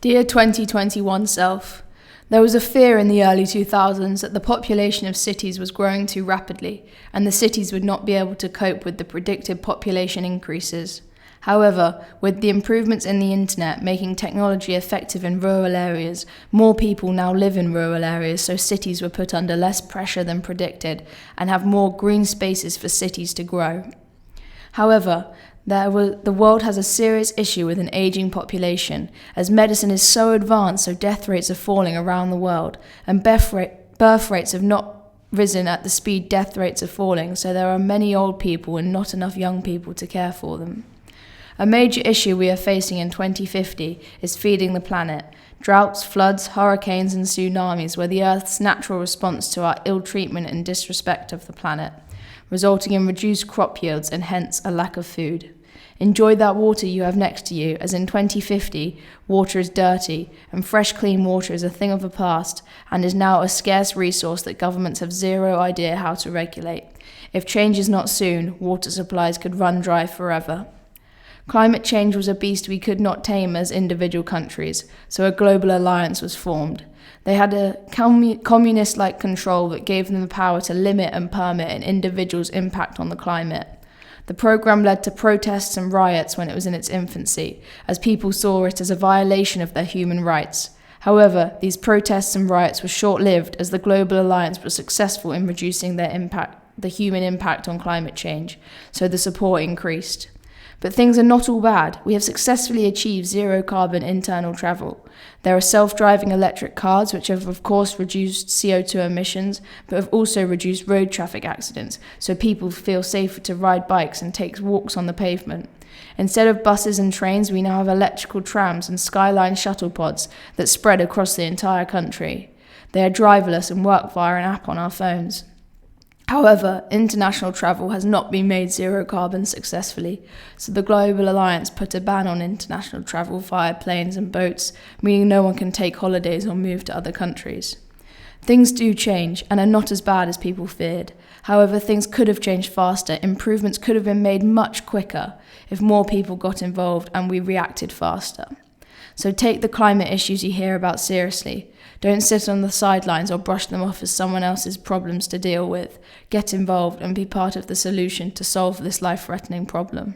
Dear 2021 self, there was a fear in the early 2000s that the population of cities was growing too rapidly and the cities would not be able to cope with the predicted population increases. However, with the improvements in the internet making technology effective in rural areas, more people now live in rural areas, so cities were put under less pressure than predicted and have more green spaces for cities to grow. However, the world has a serious issue with an aging population, as medicine is so advanced, so death rates are falling around the world, and birth rates have not risen at the speed death rates are falling, so there are many old people and not enough young people to care for them. A major issue we are facing in 2050 is feeding the planet. Droughts, floods, hurricanes and tsunamis were the Earth's natural response to our ill treatment and disrespect of the planet, resulting in reduced crop yields and hence a lack of food. Enjoy that water you have next to you, as in 2050, water is dirty, and fresh clean water is a thing of the past, and is now a scarce resource that governments have zero idea how to regulate. If change is not soon, water supplies could run dry forever. Climate change was a beast we could not tame as individual countries, so a global alliance was formed. They had a communist-like control that gave them the power to limit and permit an individual's impact on the climate. The program led to protests and riots when it was in its infancy, as people saw it as a violation of their human rights. However, these protests and riots were short-lived, as the Global Alliance was successful in reducing the human impact on climate change, so the support increased. But things are not all bad. We have successfully achieved zero-carbon internal travel. There are self-driving electric cars, which have of course reduced CO2 emissions, but have also reduced road traffic accidents, so people feel safer to ride bikes and take walks on the pavement. Instead of buses and trains, we now have electrical trams and Skyline shuttle pods that spread across the entire country. They are driverless and work via an app on our phones. However, international travel has not been made zero carbon successfully, so the Global Alliance put a ban on international travel via planes and boats, meaning no one can take holidays or move to other countries. Things do change and are not as bad as people feared. However, things could have changed faster, improvements could have been made much quicker if more people got involved and we reacted faster. So take the climate issues you hear about seriously. Don't sit on the sidelines or brush them off as someone else's problems to deal with. Get involved and be part of the solution to solve this life-threatening problem.